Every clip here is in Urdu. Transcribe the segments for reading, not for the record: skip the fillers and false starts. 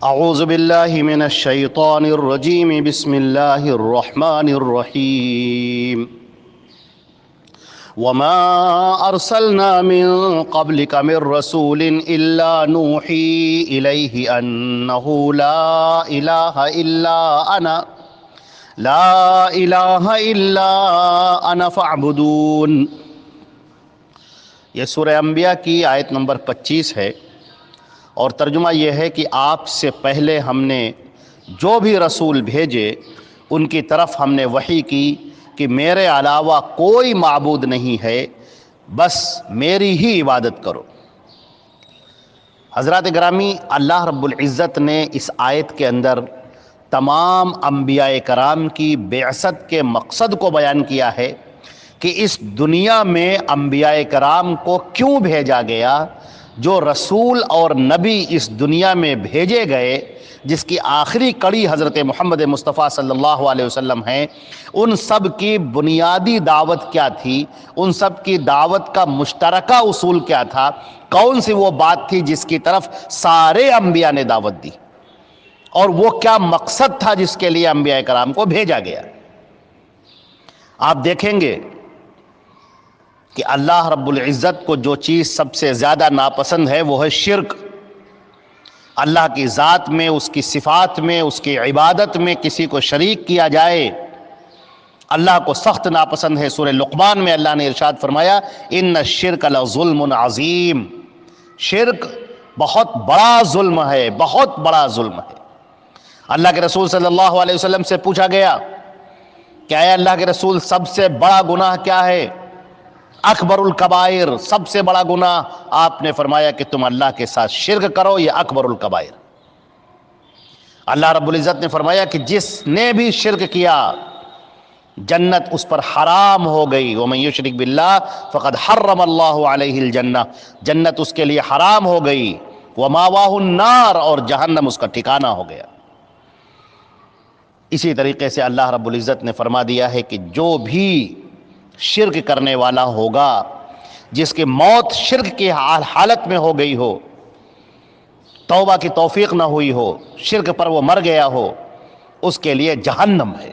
اعوذ باللہ من الشیطان الرجیم بسم اللہ الرحمن الرحیم وما ارسلنا من قبلك من رسول الا نوحی الیہ انہ لا الہ الا انا فاعبدون۔ یہ سورہ انبیاء کی آیت نمبر 25 ہے، اور ترجمہ یہ ہے کہ آپ سے پہلے ہم نے جو بھی رسول بھیجے ان کی طرف ہم نے وحی کی کہ میرے علاوہ کوئی معبود نہیں ہے، بس میری ہی عبادت کرو۔ حضرات گرامی، اللہ رب العزت نے اس آیت کے اندر تمام انبیاء کرام کی بعثت کے مقصد کو بیان کیا ہے کہ اس دنیا میں انبیاء کرام کو کیوں بھیجا گیا۔ جو رسول اور نبی اس دنیا میں بھیجے گئے، جس کی آخری کڑی حضرت محمد مصطفیٰ صلی اللہ علیہ وسلم ہیں، ان سب کی بنیادی دعوت کیا تھی؟ ان سب کی دعوت کا مشترکہ اصول کیا تھا؟ کون سی وہ بات تھی جس کی طرف سارے انبیاء نے دعوت دی؟ اور وہ کیا مقصد تھا جس کے لیے انبیاء کرام کو بھیجا گیا؟ آپ دیکھیں گے کہ اللہ رب العزت کو جو چیز سب سے زیادہ ناپسند ہے وہ ہے شرک۔ اللہ کی ذات میں، اس کی صفات میں، اس کی عبادت میں کسی کو شریک کیا جائے، اللہ کو سخت ناپسند ہے۔ سورہ لقمان میں اللہ نے ارشاد فرمایا ان الشرک لظلم عظیم، شرک بہت بڑا ظلم ہے، بہت بڑا ظلم ہے۔ اللہ کے رسول صلی اللہ علیہ وسلم سے پوچھا گیا کہ اے اللہ کے رسول، سب سے بڑا گناہ کیا ہے؟ اکبر الکبائر، سب سے بڑا گناہ؟ آپ نے فرمایا کہ تم اللہ کے ساتھ شرک کرو، یہ اکبر الکبائر۔ اللہ رب العزت نے فرمایا کہ جس نے بھی شرک کیا جنت اس پر حرام ہو گئی، ومن یشرک باللہ فقد حرم اللہ علیہ الجنہ، جنت اس کے لیے حرام ہو گئی، وماواہ النار، اور جہنم اس کا ٹھکانہ ہو گیا۔ اسی طریقے سے اللہ رب العزت نے فرما دیا ہے کہ جو بھی شرک کرنے والا ہوگا، جس کی موت شرک کی حالت میں ہو گئی ہو، توبہ کی توفیق نہ ہوئی ہو، شرک پر وہ مر گیا ہو، اس کے لیے جہنم ہے،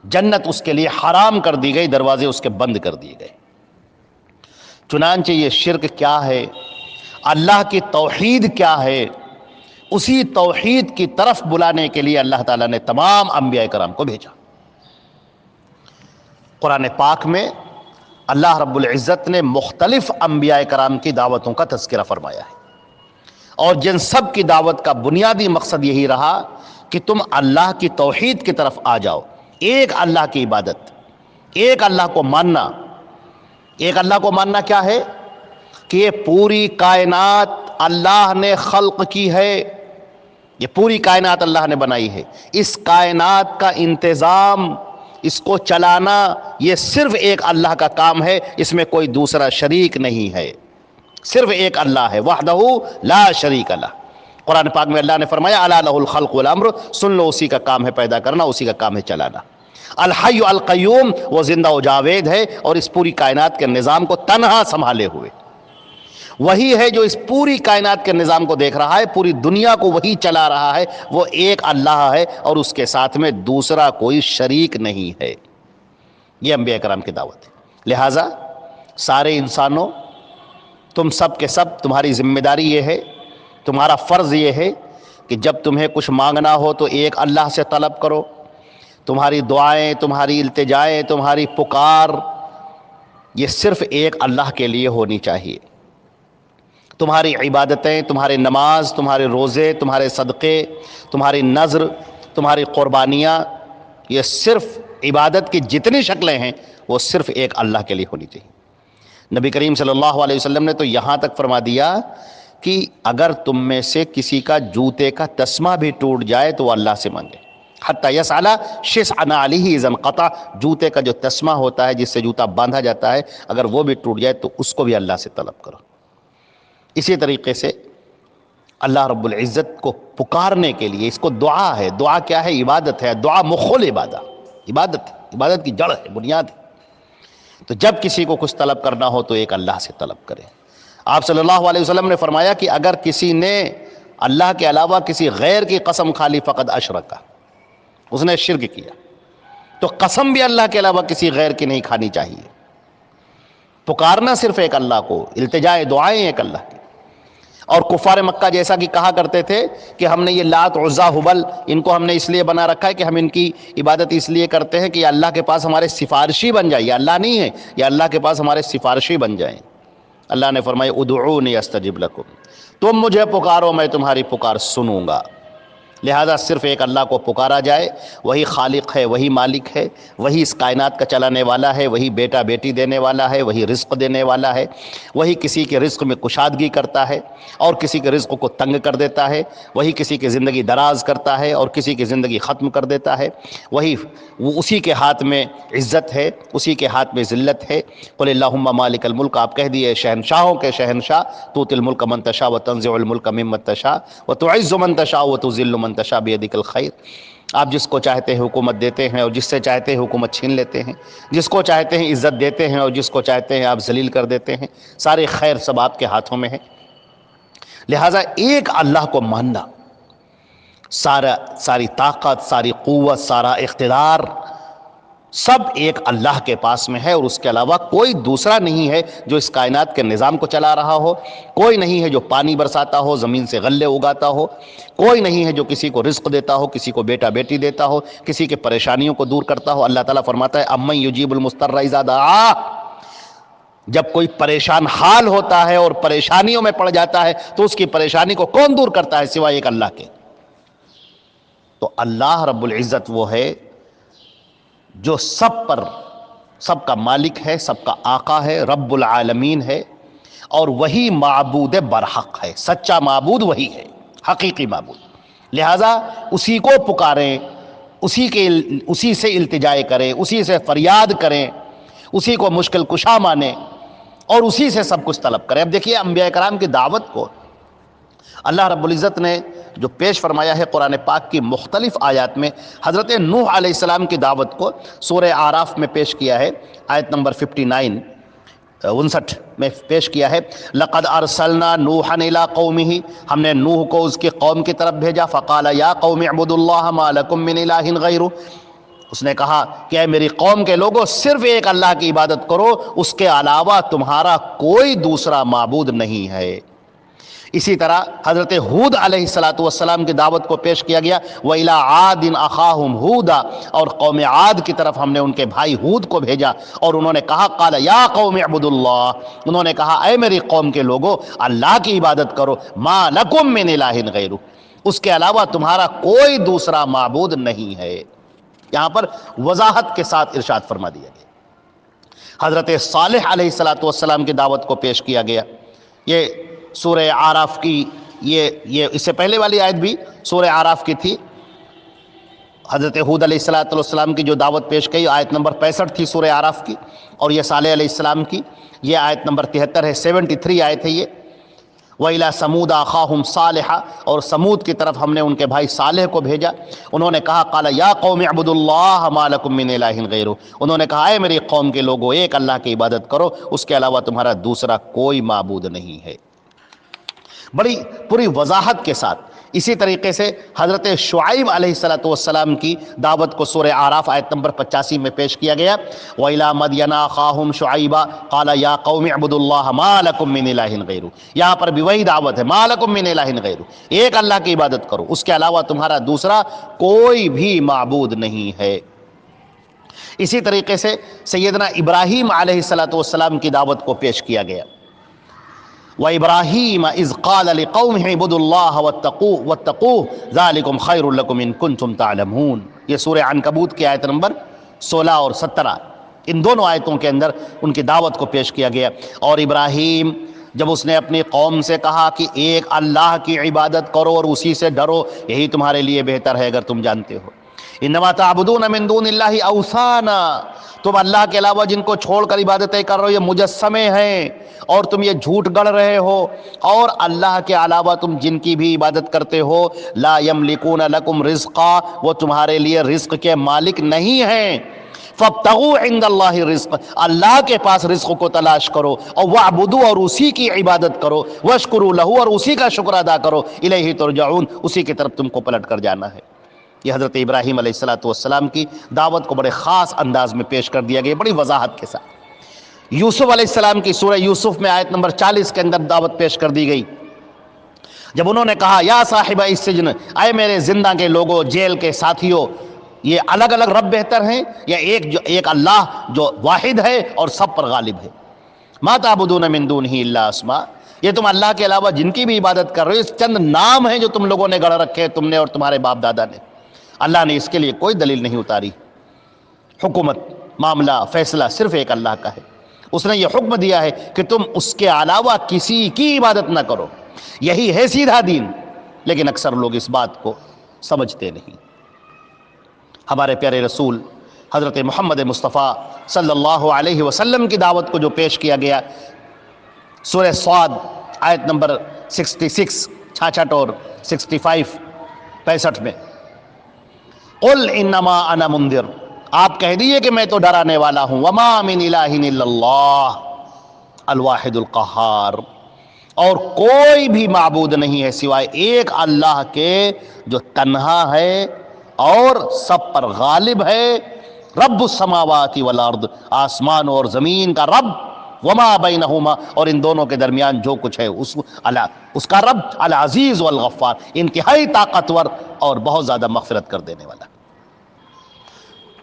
جنت اس کے لیے حرام کر دی گئی، دروازے اس کے بند کر دیے گئے۔ چنانچہ یہ شرک کیا ہے، اللہ کی توحید کیا ہے، اسی توحید کی طرف بلانے کے لیے اللہ تعالیٰ نے تمام انبیاء کرام کو بھیجا۔ قرآن پاک میں اللہ رب العزت نے مختلف انبیاء کرام کی دعوتوں کا تذکرہ فرمایا ہے، اور جن سب کی دعوت کا بنیادی مقصد یہی رہا کہ تم اللہ کی توحید کی طرف آ جاؤ، ایک اللہ کی عبادت، ایک اللہ کو ماننا۔ ایک اللہ کو ماننا کیا ہے؟ کہ یہ پوری کائنات اللہ نے خلق کی ہے، یہ پوری کائنات اللہ نے بنائی ہے، اس کائنات کا انتظام، اس کو چلانا، یہ صرف ایک اللہ کا کام ہے، اس میں کوئی دوسرا شریک نہیں ہے، صرف ایک اللہ ہے، وحدہ لا شریک لہ۔ قرآن پاک میں اللہ نے فرمایا الا لہ الخلق والامر، سن لو، اسی کا کام ہے پیدا کرنا، اسی کا کام ہے چلانا۔ الحی القیوم، وہ زندہ و جاوید ہے، اور اس پوری کائنات کے نظام کو تنہا سنبھالے ہوئے، وہی ہے جو اس پوری کائنات کے نظام کو دیکھ رہا ہے، پوری دنیا کو وہی چلا رہا ہے، وہ ایک اللہ ہے، اور اس کے ساتھ میں دوسرا کوئی شریک نہیں ہے۔ یہ انبیاء کرام کی دعوت ہے۔ لہٰذا سارے انسانوں، تم سب کے سب، تمہاری ذمہ داری یہ ہے، تمہارا فرض یہ ہے کہ جب تمہیں کچھ مانگنا ہو تو ایک اللہ سے طلب کرو، تمہاری دعائیں، تمہاری التجائیں، تمہاری پکار، یہ صرف ایک اللہ کے لیے ہونی چاہیے۔ تمہاری عبادتیں، تمہاری نماز، تمہارے روزے، تمہارے صدقے، تمہاری نذر، تمہاری قربانیاں، یہ صرف عبادت کی جتنی شکلیں ہیں وہ صرف ایک اللہ کے لیے ہونی چاہیے۔ نبی کریم صلی اللہ علیہ وسلم نے تو یہاں تک فرما دیا کہ اگر تم میں سے کسی کا جوتے کا تسمہ بھی ٹوٹ جائے تو وہ اللہ سے مانگے، حتی یسأل شسع نعلہ اذا انقطع، جوتے کا جو تسمہ ہوتا ہے جس سے جوتا باندھا جاتا ہے، اگر وہ بھی ٹوٹ جائے تو اس کو بھی اللہ سے طلب کرو۔ اسی طریقے سے اللہ رب العزت کو پکارنے کے لیے، اس کو دعا ہے۔ دعا کیا ہے؟ عبادت ہے۔ دعا مخ العبادہ، عبادت کی جڑ ہے، بنیاد ہے۔ تو جب کسی کو کچھ طلب کرنا ہو تو ایک اللہ سے طلب کرے۔ آپ صلی اللہ علیہ وسلم نے فرمایا کہ اگر کسی نے اللہ کے علاوہ کسی غیر کی قسم کھا لی فقد اشرک، اس نے شرک کیا۔ تو قسم بھی اللہ کے علاوہ کسی غیر کی نہیں کھانی چاہیے، پکارنا صرف ایک اللہ کو، التجائے دعائیں ایک اللہ کی۔ اور کفار مکہ جیسا کہ کہا کرتے تھے کہ ہم نے یہ لات عزا ہبل ان کو ہم نے اس لیے بنا رکھا ہے کہ ہم ان کی عبادت اس لیے کرتے ہیں کہ یہ اللہ کے پاس ہمارے سفارشی بن جائے، یہ اللہ نہیں ہے، یہ اللہ کے پاس ہمارے سفارشی بن جائیں۔ اللہ نے فرمایا ادعونی استجب لکم، تم مجھے پکارو میں تمہاری پکار سنوں گا۔ لہذا صرف ایک اللہ کو پکارا جائے، وہی خالق ہے، وہی مالک ہے، وہی اس کائنات کا چلانے والا ہے، وہی بیٹا بیٹی دینے والا ہے، وہی رزق دینے والا ہے، وہی کسی کے رزق میں کشادگی کرتا ہے اور کسی کے رزق کو تنگ کر دیتا ہے، وہی کسی کی زندگی دراز کرتا ہے اور کسی کی زندگی ختم کر دیتا ہے، اسی کے ہاتھ میں عزت ہے، اسی کے ہاتھ میں ذلت ہے۔ قل اللہم مالک الملک، آپ کہہ دیے شہنشاہوں کے شہنشاہ، تؤتی الملک من تشاء وتنزع الملک ممن تشاء وتعز من تشاء وتذل من تشاء بیدک الخیر۔ آپ جس کو چاہتے ہیں حکومت دیتے ہیں اور جس سے چاہتے ہیں حکومت چھین لیتے ہیں، جس کو چاہتے ہیں عزت دیتے ہیں اور جس کو چاہتے ہیں آپ ذلیل کر دیتے ہیں، سارے خیر سب آپ کے ہاتھوں میں ہے۔ لہٰذا ایک اللہ کو ماننا، ساری طاقت، ساری قوت، سارا اقتدار سب ایک اللہ کے پاس میں ہے، اور اس کے علاوہ کوئی دوسرا نہیں ہے جو اس کائنات کے نظام کو چلا رہا ہو، کوئی نہیں ہے جو پانی برساتا ہو، زمین سے غلے اگاتا ہو، کوئی نہیں ہے جو کسی کو رزق دیتا ہو، کسی کو بیٹا بیٹی دیتا ہو، کسی کے پریشانیوں کو دور کرتا ہو۔ اللہ تعالیٰ فرماتا ہے امن یجیب المضطر اذا دعا، جب کوئی پریشان حال ہوتا ہے اور پریشانیوں میں پڑ جاتا ہے تو اس کی پریشانی کو کون دور کرتا ہے سوائے ایک اللہ کے؟ تو اللہ رب العزت وہ ہے جو سب کا مالک ہے، سب کا آقا ہے، رب العالمین ہے، اور وہی معبود برحق ہے، سچا معبود وہی ہے، حقیقی معبود۔ لہٰذا اسی کو پکاریں، اسی سے التجائے کریں، اسی سے فریاد کریں، اسی کو مشکل کشا مانیں اور اسی سے سب کچھ طلب کریں۔ اب دیکھیے انبیاء کرام کی دعوت کو اللہ رب العزت نے جو پیش فرمایا ہے قرآن پاک کی مختلف آیات میں، حضرت نوح علیہ السلام کی دعوت کو سورہ اعراف میں پیش کیا ہے، آیت نمبر 59 میں پیش کیا ہے۔ لقد ارسلنا نوحا الی قومہ، ہم نے نوح کو اس کی قوم کی طرف بھیجا، فقال یا قوم اعبدوا اللہ ما لکم من الہ غیرہ، اس نے کہا کہ اے میری قوم کے لوگوں صرف ایک اللہ کی عبادت کرو، اس کے علاوہ تمہارا کوئی دوسرا معبود نہیں ہے۔ اسی طرح حضرت ہود علیہ السلام کی دعوت کو پیش کیا گیا، وَإِلَىٰ عَادٍ أَخَاهُمْ هُودًا، اور قوم عاد کی طرف ہم نے ان کے بھائی ہود کو بھیجا، اور انہوں نے کہا قَالَ يَا قَوْمِ اعْبُدُوا اللَّهَ، انہوں نے کہا اے میری قوم کے لوگوں اللہ کی عبادت کرو، مَا لَكُم مِّنْ إِلَٰهٍ غَيْرُهُ، اس کے علاوہ تمہارا کوئی دوسرا معبود نہیں ہے۔ یہاں پر وضاحت کے ساتھ ارشاد فرما دیا گیا۔ حضرت صالح علیہ السلام کی دعوت کو پیش کیا گیا، یہ سورہ اعراف کی یہ اس سے پہلے والی آیت بھی سورہ اعراف کی تھی۔ حضرت ہود علیہ السلام کی جو دعوت پیش کی آیت نمبر 65 تھی سورہ اعراف کی، اور یہ صالح علیہ السلام کی یہ آیت نمبر 73 ہے، 73 آیت ہے یہ۔ وَإِلَىٰ ثَمُودَ أَخَاهُمْ صَالِحًا، اور سمود کی طرف ہم نے ان کے بھائی صالح کو بھیجا، انہوں نے کہا قَالَ يَا قَوْمِ اعْبُدُوا اللَّهَ مَا لَكُم مِّنْ إِلَٰهٍ غَيْرُهُ، انہوں نے کہا اے میری قوم کے لوگوں ایک اللہ کی عبادت کرو، اس کے علاوہ تمہارا دوسرا کوئی معبود نہیں ہے۔ بڑی پوری وضاحت کے ساتھ اسی طریقے سے حضرت شعیب علیہ السلام کی دعوت کو سورہ اعراف آیت نمبر 85 میں پیش کیا گیا، وَإِلَىٰ مَدْيَنَ أَخَاهُمْ شُعَيْبًا قَالَ يَا قَوْمِ اعْبُدُوا اللَّهَ مَا لَكُم مِّنْ إِلَٰهٍ غَيْرُهُ، یہاں پر بھی وہی دعوت ہے، مَا لَكُم مِّنْ إِلَٰهٍ غَيْرُهُ، ایک اللہ کی عبادت کرو، اس کے علاوہ تمہارا دوسرا کوئی بھی معبود نہیں ہے۔ اسی طریقے سے سیدنا ابراہیم علیہ السلام کی دعوت کو پیش کیا گیا، وَإِبْرَاهِيمَ إِذْ قَالَ لِقَوْمِهِ اعْبُدُوا اللَّهَ وَاتَّقُوهُ ذَلِكُمْ خَيْرٌ لَكُمْ إِن كُنتُمْ تَعْلَمُونَ، یہ سورہ عنکبوت کی آیت نمبر 16 اور 17، ان دونوں آیتوں کے اندر ان کی دعوت کو پیش کیا گیا۔ اور ابراہیم جب اس نے اپنی قوم سے کہا کہ ایک اللہ کی عبادت کرو اور اسی سے ڈرو، یہی تمہارے لیے بہتر ہے اگر تم جانتے ہو۔ انما تعبدون من دون اللہ اوثانا، تم اللہ کے علاوہ جن کو چھوڑ کر عبادتیں کر رہے ہو یہ مجسمے ہیں، اور تم یہ جھوٹ گڑھ رہے ہو، اور اللہ کے علاوہ تم جن کی بھی عبادت کرتے ہو لا یملکون لکم رزقا، وہ تمہارے لیے رزق کے مالک نہیں ہیں، فابتغوا عند اللہ الرزق، اللہ کے پاس رزق کو تلاش کرو، اور واعبدوا، اور اسی کی عبادت کرو، واشکروا لہ، اور اسی کا شکر ادا کرو، الیہ ترجعون، اسی کی طرف تم کو پلٹ کر جانا ہے۔ یہ حضرت ابراہیم علیہ السلام کی دعوت کو بڑے خاص انداز میں پیش کر دیا گیا، بڑی وضاحت کے ساتھ۔ یوسف علیہ السلام کی سورہ یوسف میں آیت نمبر 40 کے اندر دعوت پیش کر دی گئی، جب انہوں نے کہا یا صاحب السجن، اے میرے زندہ کے لوگوں، جیل کے ساتھیوں، یہ الگ الگ رب بہتر ہیں یا ایک اللہ جو واحد ہے اور سب پر غالب ہے؟ ما تعبدون من دونہ الا اسماء، یہ تم اللہ کے علاوہ جن کی بھی عبادت کر رہے ہو، چند نام ہیں جو تم لوگوں نے گڑھ رکھے، تم نے اور تمہارے باپ دادا نے۔ اللہ نے اس کے لیے کوئی دلیل نہیں اتاری۔ حکومت، معاملہ، فیصلہ صرف ایک اللہ کا ہے۔ اس نے یہ حکم دیا ہے کہ تم اس کے علاوہ کسی کی عبادت نہ کرو، یہی ہے سیدھا دین، لیکن اکثر لوگ اس بات کو سمجھتے نہیں۔ ہمارے پیارے رسول حضرت محمد مصطفیٰ صلی اللہ علیہ وسلم کی دعوت کو جو پیش کیا گیا سورہ صاد آیت نمبر 66 اور 65 میں، قل انما انا منذر، آپ کہہ دیجئے کہ میں تو ڈرانے والا ہوں، وما من الہ الا اللہ الواحد القہار، اور کوئی بھی معبود نہیں ہے سوائے ایک اللہ کے جو تنہا ہے اور سب پر غالب ہے، رب السماوات والارض، آسمان اور زمین کا رب، وما بینہما، اور ان دونوں کے درمیان جو کچھ ہے اس کا رب، العزیز والغفار، انتہائی طاقتور اور بہت زیادہ مغفرت کر دینے والا۔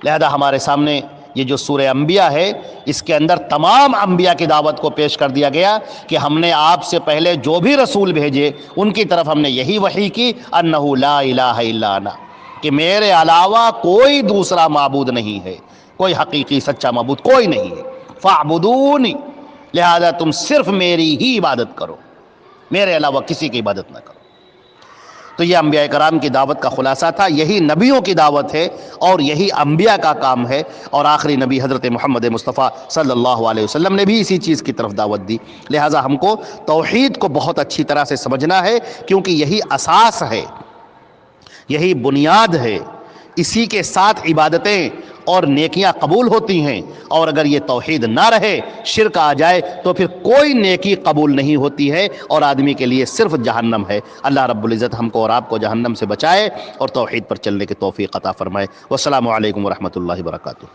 لہذا ہمارے سامنے یہ جو سورہ انبیاء ہے، اس کے اندر تمام انبیاء کی دعوت کو پیش کر دیا گیا کہ ہم نے آپ سے پہلے جو بھی رسول بھیجے ان کی طرف ہم نے یہی وحی کی، انہ لا الہ الا انا، کہ میرے علاوہ کوئی دوسرا معبود نہیں ہے، کوئی حقیقی سچا معبود کوئی نہیں ہے، فاعبدونی، لہذا تم صرف میری ہی عبادت کرو، میرے علاوہ کسی کی عبادت نہ کرو۔ تو یہ انبیاء کرام کی دعوت کا خلاصہ تھا، یہی نبیوں کی دعوت ہے اور یہی انبیاء کا کام ہے، اور آخری نبی حضرت محمد مصطفیٰ صلی اللہ علیہ وسلم نے بھی اسی چیز کی طرف دعوت دی۔ لہٰذا ہم کو توحید کو بہت اچھی طرح سے سمجھنا ہے، کیونکہ یہی اساس ہے، یہی بنیاد ہے، اسی کے ساتھ عبادتیں اور نیکیاں قبول ہوتی ہیں، اور اگر یہ توحید نہ رہے، شرک آ جائے، تو پھر کوئی نیکی قبول نہیں ہوتی ہے اور آدمی کے لیے صرف جہنم ہے۔ اللہ رب العزت ہم کو اور آپ کو جہنم سے بچائے اور توحید پر چلنے کی توفیق عطا فرمائے۔ والسلام علیکم ورحمۃ اللہ وبرکاتہ۔